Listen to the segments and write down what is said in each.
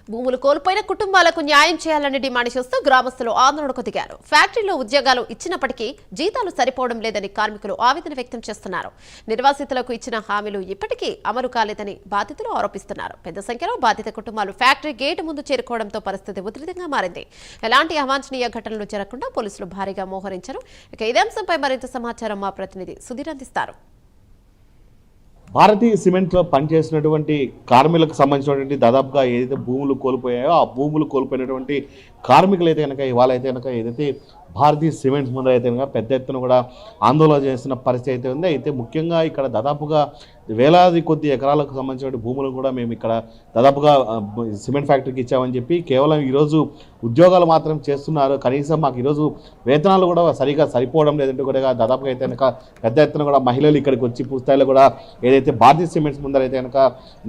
భూములు కోల్పోయిన కుటుంబాలకు న్యాయం చేయాలని డిమాండ్ చేస్తూ గ్రామస్తులు ఆందోళనకు దిగారు. ఫ్యాక్టరీలో ఉద్యోగాలు ఇచ్చినప్పటికీ జీతాలు సరిపోవడం లేదని కార్మికులు ఆవేదన వ్యక్తం చేస్తున్నారు. నిర్వాసితులకు ఇచ్చిన హామీలు ఇప్పటికీ అమలు కాలేదని బాధితులు ఆరోపిస్తున్నారు. పెద్ద సంఖ్యలో బాధిత కుటుంబాలు ఫ్యాక్టరీ గేటు ముందు చేరుకోవడంతో పరిస్థితి ఉధృతంగా మారింది. ఎలాంటి అవాంఛనీయ ఘటనలు జరగకుండా పోలీసులు భారీగా మోహరించారు. ఇక ఇదే అంశంపై మరింత సమాచారం మా ప్రతినిధి సుధీర్ అందిస్తారు. భారతీయ సిమెంట్లో పనిచేసినటువంటి కార్మికులకు సంబంధించినటువంటి దాదాపుగా ఏదైతే భూములు కోల్పోయాయో ఆ భూములు కోల్పోయినటువంటి కార్మికులు అయితే కనుక ఇవాళ అయితే కనుక ఏదైతే భారతీయ సిమెంట్స్ ముందర అయితే కనుక పెద్ద ఎత్తున కూడా ఆందోళన చేస్తున్న పరిస్థితి అయితే ఉంది. అయితే ముఖ్యంగా ఇక్కడ దాదాపుగా వేలాది కొద్ది ఎకరాలకు సంబంధించిన భూములు కూడా మేము ఇక్కడ దాదాపుగా సిమెంట్ ఫ్యాక్టరీకి ఇచ్చామని చెప్పి కేవలం ఈరోజు ఉద్యోగాలు మాత్రం చేస్తున్నారు. కనీసం మాకు ఈరోజు వేతనాలు కూడా సరిగా సరిపోవడం లేదంటే కూడా దాదాపుగా అయితే కనుక పెద్ద ఎత్తున కూడా మహిళలు ఇక్కడికి వచ్చి పూర్తిస్థాయిలో కూడా ఏదైతే భారతీయ సిమెంట్స్ ముందర అయితే కనుక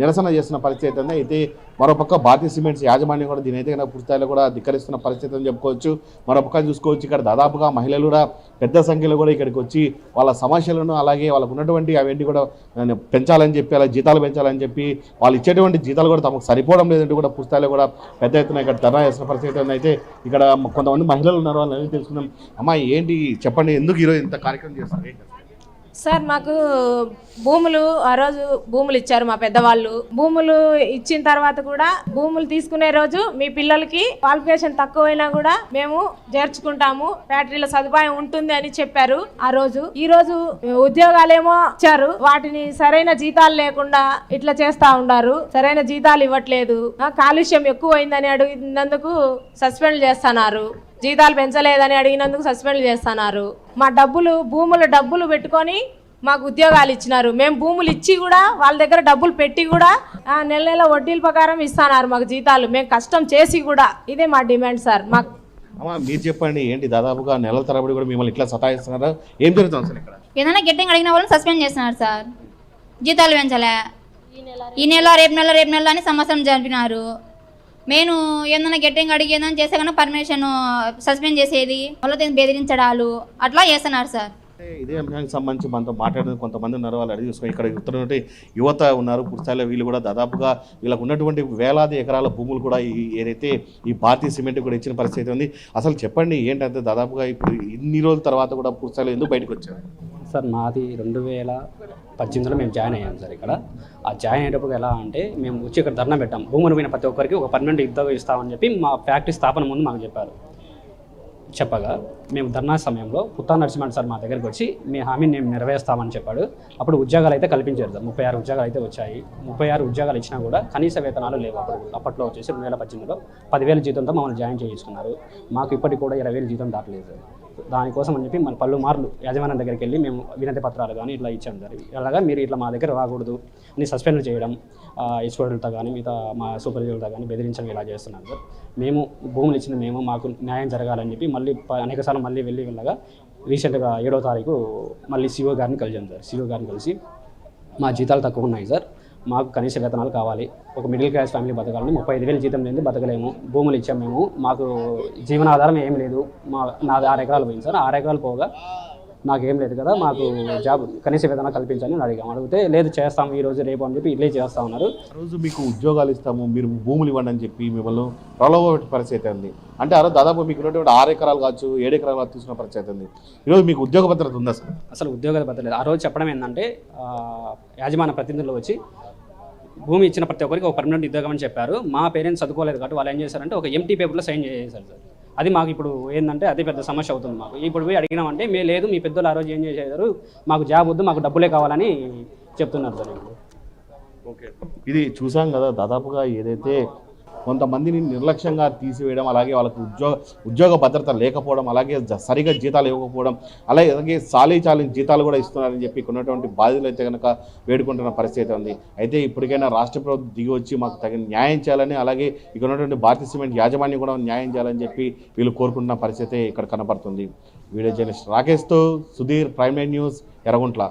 నిరసన చేస్తున్న పరిస్థితి అయితే ఉంది. అయితే మరోపక్క భారతీయ సిమెంట్స్ యాజమాన్యం కూడా దీని అయితే కనుక పూర్తిస్థాయిలో కూడా ధిక్కరిస్తున్న పరిస్థితి అని చెప్పుకోవచ్చు. మరోపక్క చూసుకోవచ్చు ఇక్కడ దాదాపుగా మహిళలు కూడా పెద్ద సంఖ్యలో కూడా ఇక్కడికి వచ్చి వాళ్ళ సమస్యలను అలాగే వాళ్ళకు ఉన్నటువంటి అవన్నీ కూడా పెంచాలని చెప్పి అలా జీతాలు పెంచాలని చెప్పి వాళ్ళు ఇచ్చేటువంటి జీతాలు కూడా తమకు సరిపోవడం లేదంటే కూడా పూర్తిస్థాయిలో కూడా పెద్ద ఎత్తున ఇక్కడ ధర్నా చేస్తున్న పరిస్థితి అయితే ఇక్కడ కొంతమంది మహిళలు ఉన్నారు. వాళ్ళని తెలుసుకున్నాం. అమ్మా ఏంటి చెప్పండి, ఎందుకు ఈరోజు ఇంత కార్యక్రమం చేస్తారు? సార్ మాకు భూములు ఆ రోజు భూములు ఇచ్చారు మా పెద్దవాళ్ళు. భూములు ఇచ్చిన తర్వాత కూడా భూములు తీసుకునే రోజు మీ పిల్లలకి క్వాలిఫికేషన్ తక్కువైనా కూడా మేము చేర్చుకుంటాము, ఫ్యాక్టరీలో సదుపాయం ఉంటుంది అని చెప్పారు ఆ రోజు. ఈ రోజు ఉద్యోగాలేమో ఇచ్చారు, వాటిని సరైన జీతాలు లేకుండా ఇట్లా చేస్తా ఉన్నారు. సరైన జీతాలు ఇవ్వట్లేదు, కాలుష్యం ఎక్కువైందని అడిగినందుకు సస్పెండ్ చేస్తున్నారు, జీతాలు పెంచలేదని అడిగినందుకు సస్పెండ్ చేస్తున్నారు. మా భూముల డబ్బులు పెట్టుకొని మాకు ఉద్యోగాలు ఇచ్చినారు. మేము భూములు ఇచ్చి కూడా వాళ్ళ దగ్గర డబ్బులు పెట్టి కూడా నెల నెల వడ్డీల ప్రకారం ఇస్తున్నారు మాకు జీతాలు, మేము కష్టం చేసి కూడా. ఇదే మా డిమాండ్ సార్. మాకు మీరు చెప్పండి, ఏంటి దాదాపుగా నెలల తరబడి కూడా మిమ్మల్ని ఇట్లా సతాయిస్తున్నారా? ఏం జరుగుతుంది సార్ ఇక్కడ? ఏదైనా గెట్టింగ్ అడిగిన వాళ్ళని సస్పెండ్ చేస్తున్నారు సార్, జీతాలు పెంచలే. ఈ నెల రేపు నెల అని సంవత్సరం జరిపినారు. నేను ఏదైనా గెట్టింగ్ అడిగి ఏదైనా చేస్తే కన్నా పర్మిషన్ సస్పెండ్ చేసేది, వాళ్ళతో బెదిరించడాలు అట్లా చేస్తున్నారు సార్. ఇదే అంశానికి సంబంధించి మనతో మాట్లాడిన కొంతమంది ఉన్నారు. వాళ్ళు అడిగి చూసుకొని ఇక్కడ ఉత్తర యువత ఉన్నారు. పూర్తిస్థాయిలో వీళ్ళు కూడా దాదాపుగా వీళ్ళకు ఉన్నటువంటి వేలాది ఎకరాల భూములు కూడా ఏదైతే ఈ భారతీయ సిమెంట్ కూడా ఇచ్చిన పరిస్థితి ఉంది. అసలు చెప్పండి ఏంటంటే దాదాపుగా ఇప్పుడు ఇన్ని రోజుల తర్వాత కూడా పూర్తిస్థాయిలో ఎందుకు బయటకు వచ్చారు? సార్ మాది 2018లో మేము జాయిన్ అయ్యాం సార్. ఇక్కడ ఆ జాయిన్ అయ్యేటప్పుడు ఎలా అంటే మేము వచ్చి ఇక్కడ ధర్నా పెట్టాం. భూములు పోయిన ప్రతి ఒక్కరికి ఒక పర్మనెంట్ ఉద్యోగం ఇస్తామని చెప్పి మా ఫ్యాక్టరీ స్థాపన ముందు మాకు చెప్పగా మేము ధర్నా సమయంలో పుత్తా నరసింహన్ సార్ మా దగ్గరికి వచ్చి మీ హామీని మేము నెరవేరుస్తామని చెప్పాడు. అప్పుడు ఉద్యోగాలు అయితే కల్పించారు సార్. 36 ఉద్యోగాలు అయితే వచ్చాయి. 36 ఉద్యోగాలు ఇచ్చినా కూడా కనీస వేతనాలు లేవు. అప్పట్లో వచ్చేసి 2018లో 10,000 జీతంతో మమ్మల్ని జాయిన్ చేయించుకున్నారు. మాకు ఇప్పటికి కూడా 20,000 జీతం దాటలేదు సార్. దానికోసం అని చెప్పి మన పలుమార్లు యాజమాన్యం దగ్గరికి వెళ్ళి మేము వినతి పత్రాలు కానీ ఇట్లా ఇచ్చాం సార్. అలాగా మీరు ఇట్లా మా దగ్గర రాకూడదు అని సస్పెండ్ చేయడం, స్టూడెంట్లతో కానీ మిగతా మా సూపర్వైజర్లతో కానీ బెదిరించడం ఇలా చేస్తున్నాం సార్. మేము భూములు ఇచ్చిన మాకు న్యాయం జరగాలని చెప్పి మళ్ళీ అనేకసార్లు మళ్ళీ వెళ్ళగా రీసెంట్గా 7వ తారీఖు మళ్ళీ సిఓ గారిని కలిసాం సార్. సిఓ గారిని కలిసి మా జీతాలు తక్కువ ఉన్నాయి సార్, మాకు కనీస వేతనాలు కావాలి, ఒక మిడిల్ క్లాస్ ఫ్యామిలీ బతకాలని, 35,000 జీతం లేని బతకలేము, భూములు ఇచ్చాము మేము, మాకు జీవనాధారం ఏం లేదు, నాది 6 ఎకరాలు పోయింది సార్. 6 ఎకరాలు పోగా నాకేం లేదు కదా, మాకు జాబ్ కనీస వేతనాలు కల్పించని అడిగితే లేదు చేస్తాము ఈ రోజు రేపు అని చెప్పి ఇట్లే చేస్తూ ఉన్నారు. రోజు మీకు ఉద్యోగాలు ఇస్తాము, మీరు భూములు ఇవ్వండి అని చెప్పి మిమ్మల్ని ప్రలోభ పరిస్థితి ఉంది. అంటే ఆ రోజు దాదాపు మీకు ఉన్నటువంటి 6 ఎకరాలు కావచ్చు 7 ఎకరాలు కావచ్చు తీసుకున్న పరిస్థితి ఉంది. ఈరోజు మీకు ఉద్యోగ భద్రత ఉందా సార్? అసలు ఉద్యోగ భద్రత లేదు. ఆ రోజు చెప్పడం ఏంటంటే యాజమాన్య ప్రతినిధులు వచ్చి భూమి ఇచ్చిన ప్రతి ఒక్కరికి ఒక పర్మనెంట్ ఉద్యోగం అని చెప్పారు. మా పేరెంట్స్ చదువుకోలేదు కాబట్టి వాళ్ళు ఏం చేశారంటే ఒక ఎంటీ పేపర్లో సైన్ చేసేసారు సార్. అది మాకు ఇప్పుడు ఏంటంటే అదే పెద్ద సమస్య అవుతుంది మాకు. ఇప్పుడు పోయి అడిగినామంటే లేదు మీ పెద్దలు ఆ రోజు ఏం చేసేదారు, మాకు జాబ్ వద్దు మాకు డబ్బులే కావాలని చెప్తున్నారు సార్. ఓకే, ఇది చూసాం కదా దాదాపుగా ఏదైతే కొంతమందిని నిర్లక్ష్యంగా తీసివేయడం, అలాగే వాళ్ళకు ఉద్యోగ భద్రత లేకపోవడం, అలాగే సరిగా జీతాలు ఇవ్వకపోవడం, అలాగే చాలీ జీతాలు కూడా ఇస్తున్నారని చెప్పి ఉన్నటువంటి బాధ్యతలు అయితే కనుక వేడుకుంటున్న పరిస్థితి ఉంది. అయితే ఇప్పటికైనా రాష్ట్ర ప్రభుత్వం దిగి వచ్చి మాకు తగిన న్యాయం చేయాలని, అలాగే ఇక్కడ ఉన్నటువంటి భారతీయ సిమెంట్ యాజమాన్యం కూడా న్యాయం చేయాలని చెప్పి వీళ్ళు కోరుకుంటున్న పరిస్థితి ఇక్కడ కనబడుతుంది. వీడియో జర్నలిస్ట్ రాకేష్తో సుధీర్, ప్రైమ్9 న్యూస్, ఎర్రగుంట్ల.